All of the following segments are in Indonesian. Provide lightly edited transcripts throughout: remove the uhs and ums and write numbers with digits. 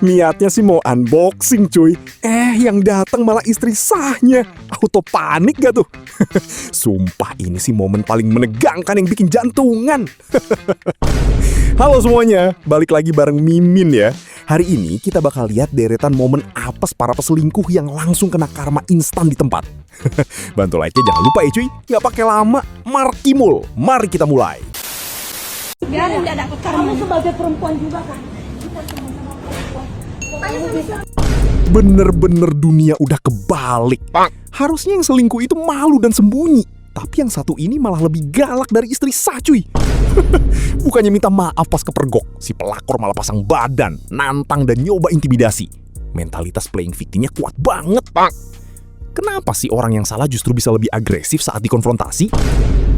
Niatnya sih mau unboxing cuy. Yang datang malah istri sahnya. Auto panik gak tuh? Sumpah ini sih momen paling menegangkan yang bikin jantungan. Halo semuanya, balik lagi bareng Mimin ya. Hari ini kita bakal lihat deretan momen apes para peselingkuh yang langsung kena karma instan di tempat. Bantu like-nya jangan lupa ya cuy. Gak pakai lama, Markimul. Mari kita mulai. Biarin dia dapat karma. Kamu sebagai perempuan juga kan? Kita sama-sama perempuan. Bener-bener dunia udah kebalik. Harusnya yang selingkuh itu malu dan sembunyi. Tapi yang satu ini malah lebih galak dari istri sah cuy. Bukannya minta maaf pas kepergok, si pelakor malah pasang badan, nantang dan nyoba intimidasi. Mentalitas playing victimnya kuat banget. Kenapa sih orang yang salah justru bisa lebih agresif saat dikonfrontasi?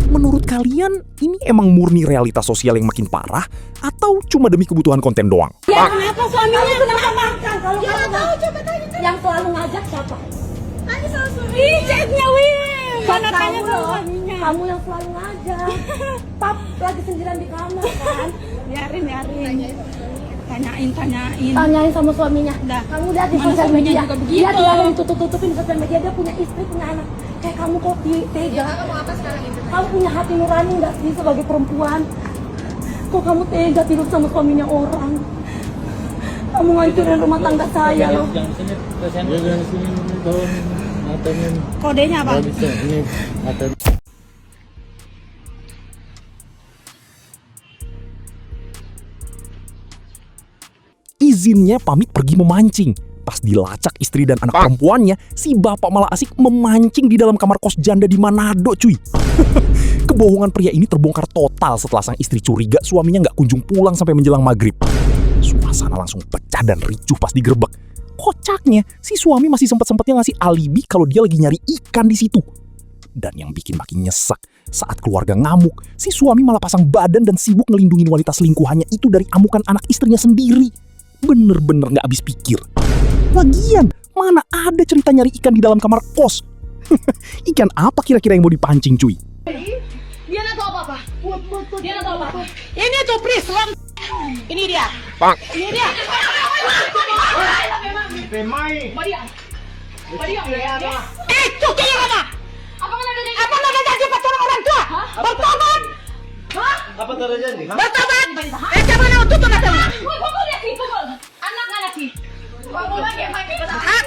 Menurut kalian, ini emang murni realitas sosial yang makin parah atau cuma demi kebutuhan konten doang? Ya kenapa suaminya kenapa makan? Kalau Ya kamu tahu coba tanya deh. yang selalu ngajak siapa? Tanya sama suami. Ih, chatnya Win. Mana tanya sama loh. suaminya. Kamu yang selalu ngajak. Pap lagi sendirian di kamar kan? Biarin. Tanyain. Tanyain sama suaminya. Dah. Kamu lihat di Mana sosial suaminya media. juga begitu. Dia tidak ditutup-tutupin di sosial media. Dia punya istri, punya anak. Kayak kamu kok tega? Kamu punya hati nurani nggak sih sebagai perempuan? Kok kamu tega tidur sama suaminya orang? Kamu ngancurin rumah tangga saya loh. Kodenya apa? Izinnya pamit pergi memancing. Pas dilacak istri dan anak perempuannya, si bapak malah asik memancing di dalam kamar kos janda di Manado cuy. Kebohongan pria ini terbongkar total setelah sang istri curiga suaminya nggak kunjung pulang sampai menjelang maghrib. Suasana langsung pecah dan ricuh pas digerebek. Kocaknya, si suami masih sempat-sempatnya ngasih alibi kalau dia lagi nyari ikan di situ. Dan yang bikin makin nyesek, saat keluarga ngamuk, si suami malah pasang badan dan sibuk ngelindungin wanita selingkuhannya itu dari amukan anak istrinya sendiri. Bener-bener nggak habis pikir. Lagian, mana ada cerita nyari ikan di dalam kamar kos? Ikan apa kira-kira yang mau dipancing cuy? Dia nggak tahu apa-apa. Dia nggak tahu apa-apa. Ini tuh please, long. Ini dia. Ini dia. Mau dia. Cuci yang mana? Apa nada jadi pacaran orang tua? Bertobat. Apa terjadi? Bertobat. Coba nak tutup mata. Anak sih.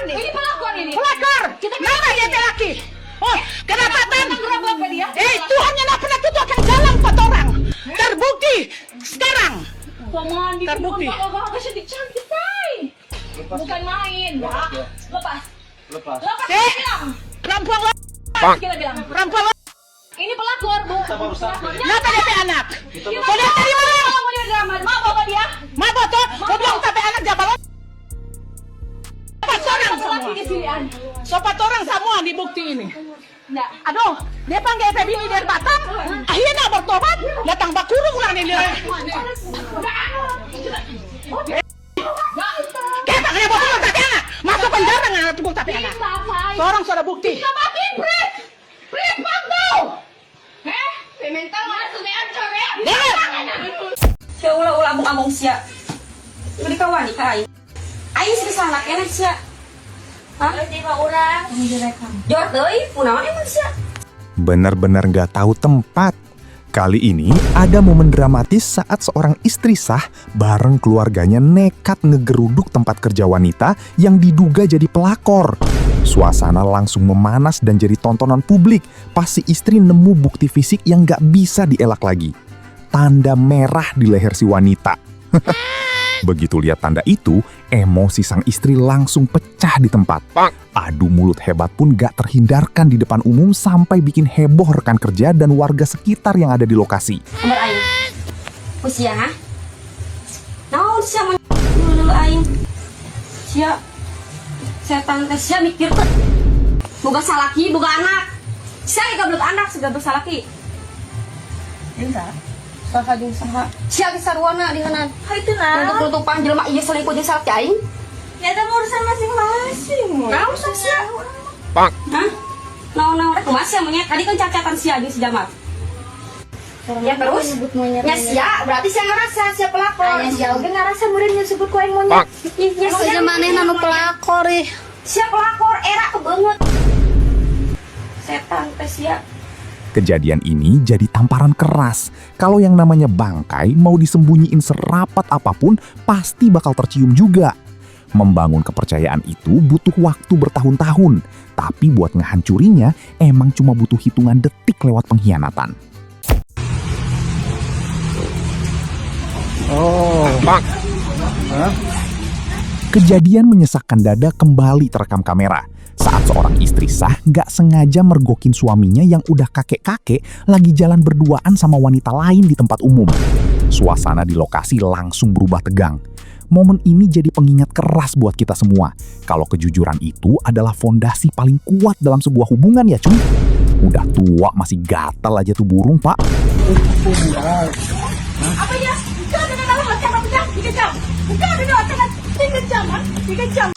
Ini pelakor ini. Pelakor. Mana dia laki? Oh, kedapatan. Tuhan yang tak pernah tutup jalan 4 orang. Terbukti sekarang. Terbukti. Bukan main, Pak. Lepas. Perempuan. Kita bilang. Perempuan. Ini pelakor, Bu. Kenapa dia punya anak? Kau lihat dari mana? Mau dia drama. Mau bawa dia. Ma botol. Kau bilang sampai anak jabalan. 4 orang semua. Laki di sini, An. 4 orang semua di bukti ini. Enggak. Aduh, dia panggil PBI dari Batam. Akhirnya bertobat. Datang bakurung lah nih dia. Kita kena bawa tapi anak. Masuk penjara nggak tubuh tapi anak. Seorang sudah bukti. Matiin, Brit. Brit, pangkau. Mental masuk ni ancur ya. Dengar. Kaya ula-ula mong among siya. Uli ka wani ka ay. Ayos ka sa anak yan siya. Ha? Di ba orang? Jor doi, punawan emang siya. Benar-benar nggak tahu tempat. Kali ini ada momen dramatis saat seorang istri sah bareng keluarganya nekat ngegeruduk tempat kerja wanita yang diduga jadi pelakor. Suasana langsung memanas dan jadi tontonan publik pas si istri nemu bukti fisik yang nggak bisa dielak lagi. Tanda merah di leher si wanita. Begitu lihat tanda itu, emosi sang istri langsung pecah di tempat. Adu mulut hebat pun gak terhindarkan di depan umum sampai bikin heboh rekan kerja dan warga sekitar yang ada di lokasi. Ambar aing. Usia ha? Naon siya man dulu aing. Siya setan teh siya mikir teh. Boga salaki, boga anak. Siya gablek anak, siga bersalaki. Enggak. Saha jeung saha? Siya ge sarwana di hanan. Hai itu nah. Untuk panjelma ieu selingkuh jeung salaki aing. Ya ada urusan masing-masing. Naon siya? Hah? Naon rek kumaha sia monyet? Tadi kan cacatan sia jeung si Jamal. Ya terus? Ya sia, berarti saya ngerasa sia pelakor. Ya sia oge ngerasa murid nyebut ku aing monyet. Ya sia Mana nanu pelakor ih. sia pelakor era kebeungeut. Setan teh sia. Kejadian ini jadi tamparan keras. Kalau yang namanya bangkai mau disembunyiin serapat apapun, pasti bakal tercium juga. Membangun kepercayaan itu butuh waktu bertahun-tahun. Tapi buat ngehancurinya, emang cuma butuh hitungan detik lewat pengkhianatan. Kejadian menyesakkan dada kembali terekam kamera. Saat seorang istri sah nggak sengaja mergokin suaminya yang udah kakek-kakek lagi jalan berduaan sama wanita lain di tempat umum. Suasana di lokasi langsung berubah tegang. Momen ini jadi pengingat keras buat kita semua. Kalau kejujuran itu adalah fondasi paling kuat dalam sebuah hubungan ya cuy. Udah tua masih gatal aja tuh burung, Pak. Apa ya? Bukan ada dalam macam apa jam? 3 jam. Bukan ada dalam 3 jam, ha? 3 jam.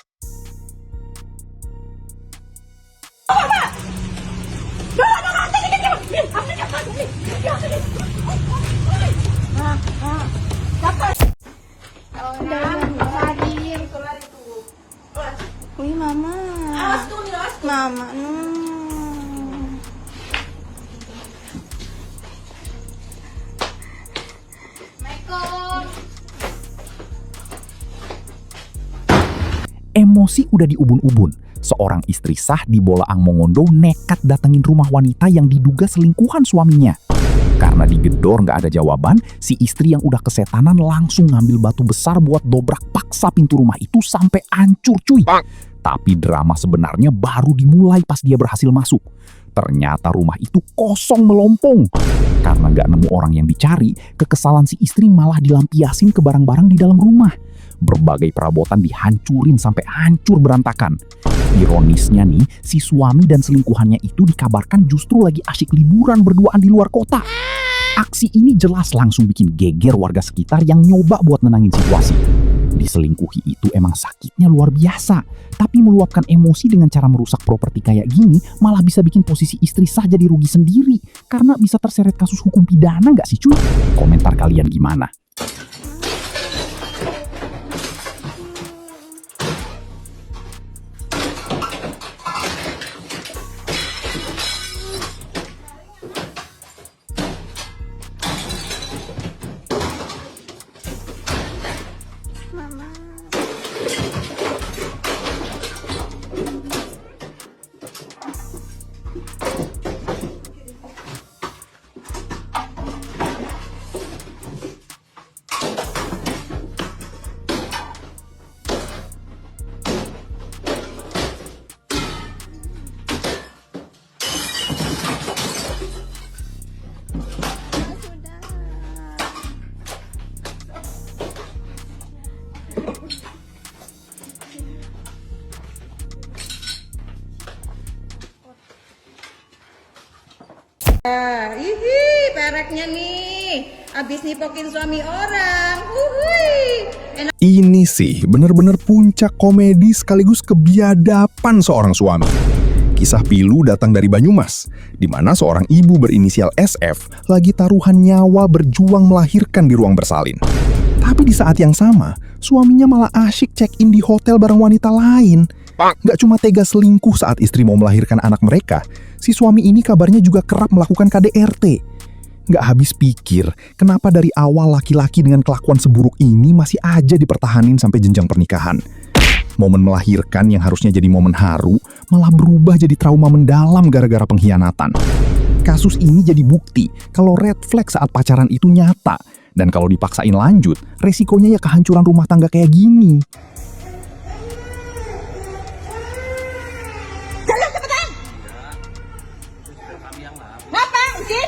Wih mama. Mama. Emosi udah diubun-ubun. Seorang istri sah di Bolaang Mongondo nekat datengin rumah wanita yang diduga selingkuhan suaminya. Karena digedor nggak ada jawaban, si istri yang udah kesetanan langsung ngambil batu besar buat dobrak paksa pintu rumah itu sampai hancur cuy. Tapi drama sebenarnya baru dimulai pas dia berhasil masuk. Ternyata rumah itu kosong melompong. Karena nggak nemu orang yang dicari, kekesalan si istri malah dilampiasin ke barang-barang di dalam rumah. Berbagai perabotan dihancurin sampai hancur berantakan. Ironisnya nih, si suami dan selingkuhannya itu dikabarkan justru lagi asyik liburan berduaan di luar kota. Aksi ini jelas langsung bikin geger warga sekitar yang nyoba buat nenangin situasi. Diselingkuhi itu emang sakitnya luar biasa, tapi meluapkan emosi dengan cara merusak properti kayak gini malah bisa bikin posisi istri sah jadi rugi sendiri karena bisa terseret kasus hukum pidana nggak sih cuy? Komentar kalian gimana? Hihi, pereknya nih. Abis nipokin suami orang. Uhuy. Ini sih bener-bener puncak komedi sekaligus kebiadaban seorang suami. Kisah pilu datang dari Banyumas, di mana seorang ibu berinisial SF lagi taruhan nyawa berjuang melahirkan di ruang bersalin. Tapi di saat yang sama, suaminya malah asyik check-in di hotel bareng wanita lain. Nggak cuma tega selingkuh saat istri mau melahirkan anak mereka, si suami ini kabarnya juga kerap melakukan KDRT. Nggak habis pikir, kenapa dari awal laki-laki dengan kelakuan seburuk ini masih aja dipertahanin sampai jenjang pernikahan. Momen melahirkan yang harusnya jadi momen haru, malah berubah jadi trauma mendalam gara-gara pengkhianatan. Kasus ini jadi bukti kalau red flag saat pacaran itu nyata, dan kalau dipaksain lanjut, resikonya ya kehancuran rumah tangga kayak gini. Ngapain sih?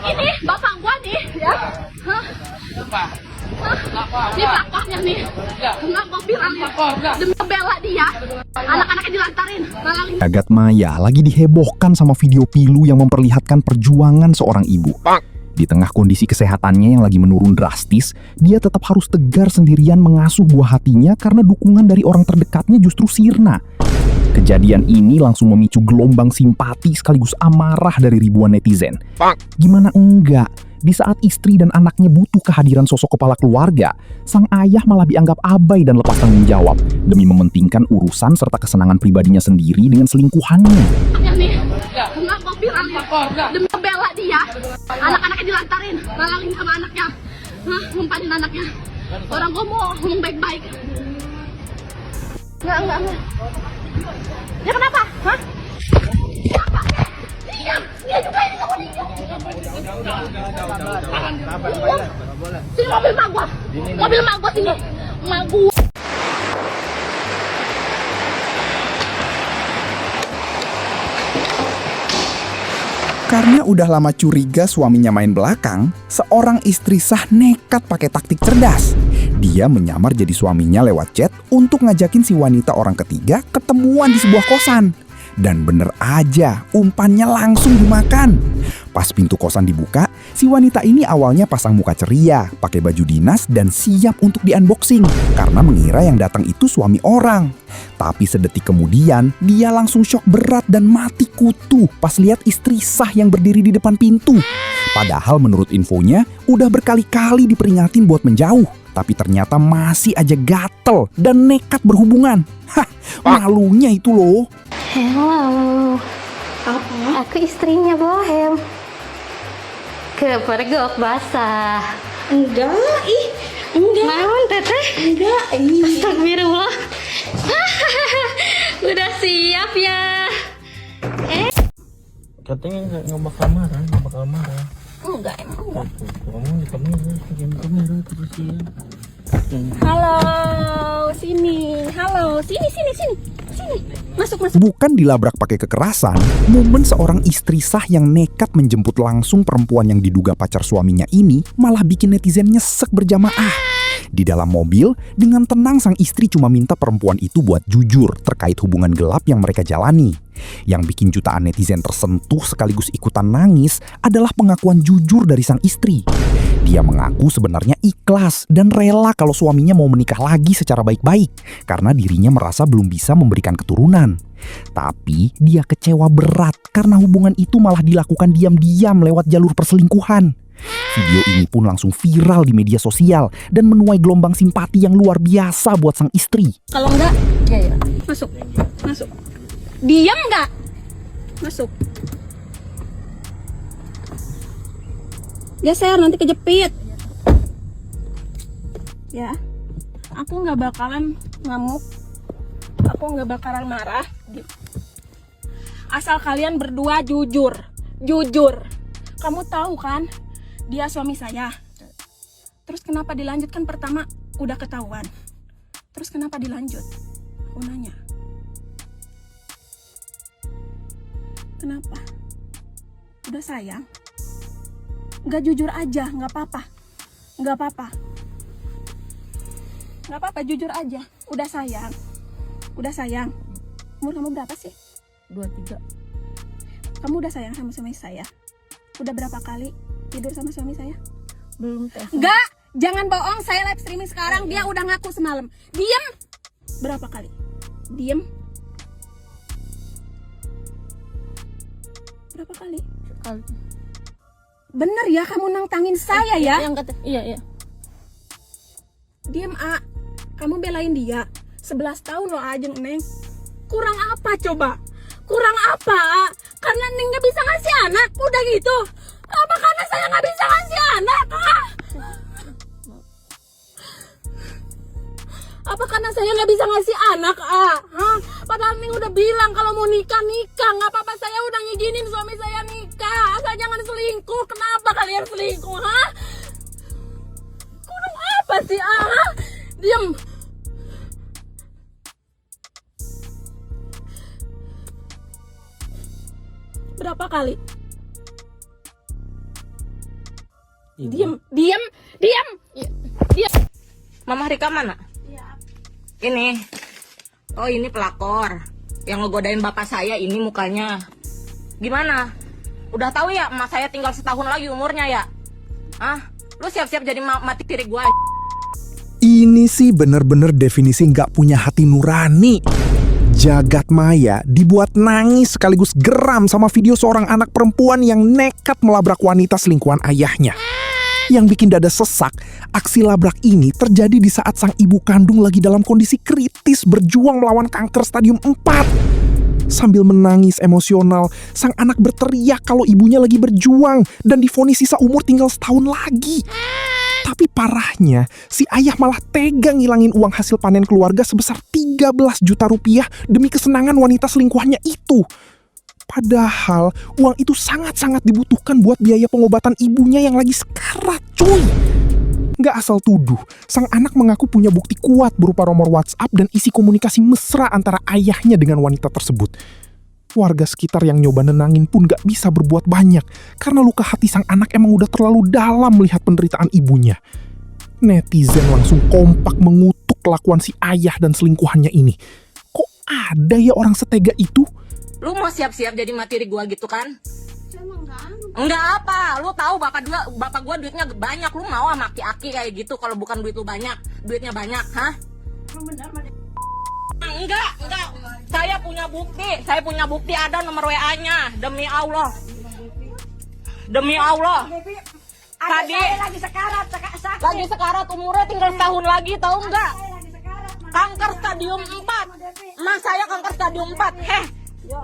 Ini bapak gua nih, ya. Hah? Ini pelapornya nih. Lapor viral ya. Demi bela dia. Anak-anaknya dilantarin. Jagat maya lagi dihebohkan sama video pilu yang memperlihatkan perjuangan seorang ibu. Di tengah kondisi kesehatannya yang lagi menurun drastis, dia tetap harus tegar sendirian mengasuh buah hatinya karena dukungan dari orang terdekatnya justru sirna. Kejadian ini langsung memicu gelombang simpati sekaligus amarah dari ribuan netizen. Gimana enggak? Di saat istri dan anaknya butuh kehadiran sosok kepala keluarga, sang ayah malah dianggap abai dan lepas tanggung jawab demi mementingkan urusan serta kesenangan pribadinya sendiri dengan selingkuhannya. Nih. Lapor viral ya. Demi bela dia. Anak-anaknya dilantarin. Lalangin sama anaknya. Ngumpanin anaknya. Orang ngomong baik-baik. Enggak. Ya kenapa? Hah? Siapa? Dia juga ini kamu dia. Sini mobil mak gua. Mobil mak gua sini. Mak gua. Karena udah lama curiga suaminya main belakang, seorang istri sah nekat pakai taktik cerdas. Dia menyamar jadi suaminya lewat chat untuk ngajakin si wanita orang ketiga ketemuan di sebuah kosan. Dan bener aja, umpannya langsung dimakan. Pas pintu kosan dibuka, si wanita ini awalnya pasang muka ceria, pakai baju dinas dan siap untuk di-unboxing karena mengira yang datang itu suami orang. Tapi sedetik kemudian, dia langsung syok berat dan mati kutu pas lihat istri sah yang berdiri di depan pintu. Padahal menurut infonya, udah berkali-kali diperingatin buat menjauh. Tapi ternyata masih aja gatel dan nekat berhubungan. Hah, malunya itu loh. Halo. Apa? Aku istrinya Bohem. Kepergok basah. Enggak, enggak. Naon teteh? Enggak, Astagfirullah. Udah siap ya? Katanya nggak bakal marah. enggak, emang enggak. Kamu di kamera terus ya. Halo, sini. Halo, sini. Masuk. Bukan dilabrak pakai kekerasan, momen seorang istri sah yang nekat menjemput langsung perempuan yang diduga pacar suaminya ini malah bikin netizen nyesek berjamaah. Di dalam mobil, dengan tenang sang istri cuma minta perempuan itu buat jujur terkait hubungan gelap yang mereka jalani. Yang bikin jutaan netizen tersentuh sekaligus ikutan nangis adalah pengakuan jujur dari sang istri. Dia mengaku sebenarnya ikhlas dan rela kalau suaminya mau menikah lagi secara baik-baik karena dirinya merasa belum bisa memberikan keturunan. Tapi dia kecewa berat karena hubungan itu malah dilakukan diam-diam lewat jalur perselingkuhan. Video ini pun langsung viral di media sosial dan menuai gelombang simpati yang luar biasa buat sang istri. Kalau enggak, ya. Masuk. Diam enggak? Masuk. Geser, nanti kejepit. Ya, aku nggak bakalan ngamuk. Aku nggak bakalan marah. Asal kalian berdua jujur. Kamu tahu kan, dia suami saya. Terus kenapa dilanjutkan? Pertama udah ketahuan. Terus kenapa dilanjut? Aku nanya. Kenapa? Udah sayang? Gak jujur aja, gak apa-apa. Jujur aja. Udah sayang. Umur kamu berapa sih? 23. Kamu udah sayang sama suami saya? Udah berapa kali tidur sama suami saya? Belum teh. Enggak, jangan bohong. Saya live streaming sekarang, dia udah ngaku semalam. Diem. Berapa kali? Diem. Berapa kali? Sekali. Bener ya, kamu nantangin saya ya? Yang kata, iya. Diem, A. Kamu belain dia. 11 tahun loh Ajeng, Neng. Kurang apa coba? Kurang apa, A? Karena Neng gak bisa ngasih anak, udah gitu. Apa karena saya gak bisa ngasih anak, A? Apa karena saya gak bisa ngasih anak, A? Hah? Padahal Neng udah bilang kalau mau nikah. Gak apa-apa, saya udah ngizinin suami saya nikah. Asal jangan selingkuh. Kenapa kalian selingkuh, ha? Kurang apa sih, A? Diam. Berapa kali? Diam. Mama Rika mana? Ini. Oh, ini pelakor. Yang ngegodain bapak saya, ini mukanya. Gimana? Udah tahu ya, emak saya tinggal setahun lagi umurnya ya? Ah, lu siap-siap jadi mati tiri gua. Ini sih bener-bener definisi nggak punya hati nurani. Jagat maya dibuat nangis sekaligus geram sama video seorang anak perempuan yang nekat melabrak wanita selingkuhan ayahnya. Yang bikin dada sesak, aksi labrak ini terjadi di saat sang ibu kandung lagi dalam kondisi kritis berjuang melawan kanker stadium 4. Sambil menangis emosional, sang anak berteriak kalau ibunya lagi berjuang dan divonis sisa umur tinggal setahun lagi. Tapi parahnya, si ayah malah tega ngilangin uang hasil panen keluarga sebesar 13 juta rupiah demi kesenangan wanita selingkuhannya itu. Padahal uang itu sangat-sangat dibutuhkan buat biaya pengobatan ibunya yang lagi sekarat, cuy. Nggak asal tuduh, sang anak mengaku punya bukti kuat berupa nomor WhatsApp dan isi komunikasi mesra antara ayahnya dengan wanita tersebut. Warga sekitar yang nyoba nenangin pun nggak bisa berbuat banyak karena luka hati sang anak emang udah terlalu dalam melihat penderitaan ibunya. Netizen langsung kompak mengutuk kelakuan si ayah dan selingkuhannya ini. Kok ada ya orang setega itu? Lu mau siap-siap jadi mati tiri gua gitu kan? Enggak apa, lu tahu bapak gua duitnya banyak, lu mau sama aki-aki kayak gitu kalau bukan duit lu banyak, duitnya banyak, hah? Enggak. Saya punya bukti ada nomor WA-nya, demi Allah. Tadi lagi sekarat umurnya tinggal setahun lagi, tahu enggak? Kanker stadium 4. Mas saya kanker stadium 4.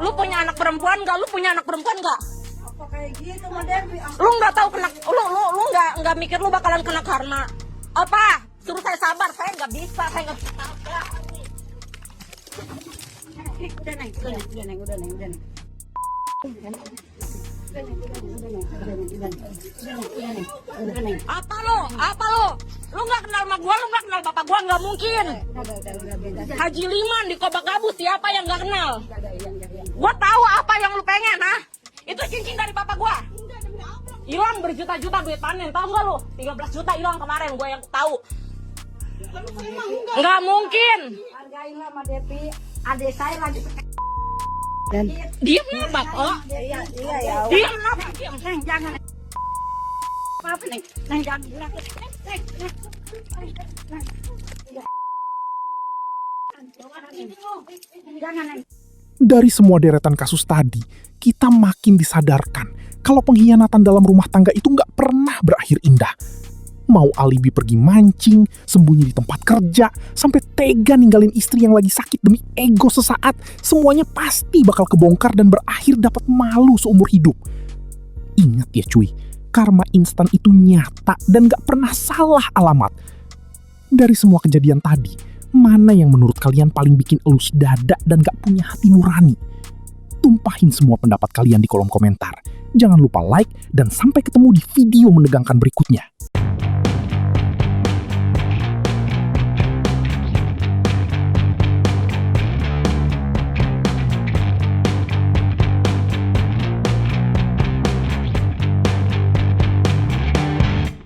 Lu punya anak perempuan enggak? Apa kayak gitu, Devi? Lu enggak tahu lu enggak mikir lu bakalan kena karma. Apa? Suruh saya sabar, saya enggak bisa sabar. Udah naik. Apa lo? Lu nggak kenal sama gua, lu nggak kenal bapak gua, nggak mungkin. Haji Liman di Kobak Gabu, siapa yang nggak kenal? Gua tahu apa yang lu pengen, ha? Itu cincin dari bapak gua. Hilang berjuta-juta duit panen, tahu nggak lu? 13 juta hilang kemarin, gua yang tahu. Nggak mungkin. Hargain lah, Mbak Devi. Adik saya lagi Dan diam apa? Oh, iya. diam apa? Diam. Neng, jangan. Apa nih? Neng, jangan. Jangan, Neng. Dari semua deretan kasus tadi, kita makin disadarkan kalau pengkhianatan dalam rumah tangga itu nggak pernah berakhir indah. Mau alibi pergi mancing, sembunyi di tempat kerja, sampai tega ninggalin istri yang lagi sakit demi ego sesaat, semuanya pasti bakal kebongkar dan berakhir dapat malu seumur hidup. Ingat ya cuy, karma instan itu nyata dan gak pernah salah alamat. Dari semua kejadian tadi, mana yang menurut kalian paling bikin elus dada dan gak punya hati nurani? Tumpahin semua pendapat kalian di kolom komentar. Jangan lupa like dan sampai ketemu di video menegangkan berikutnya.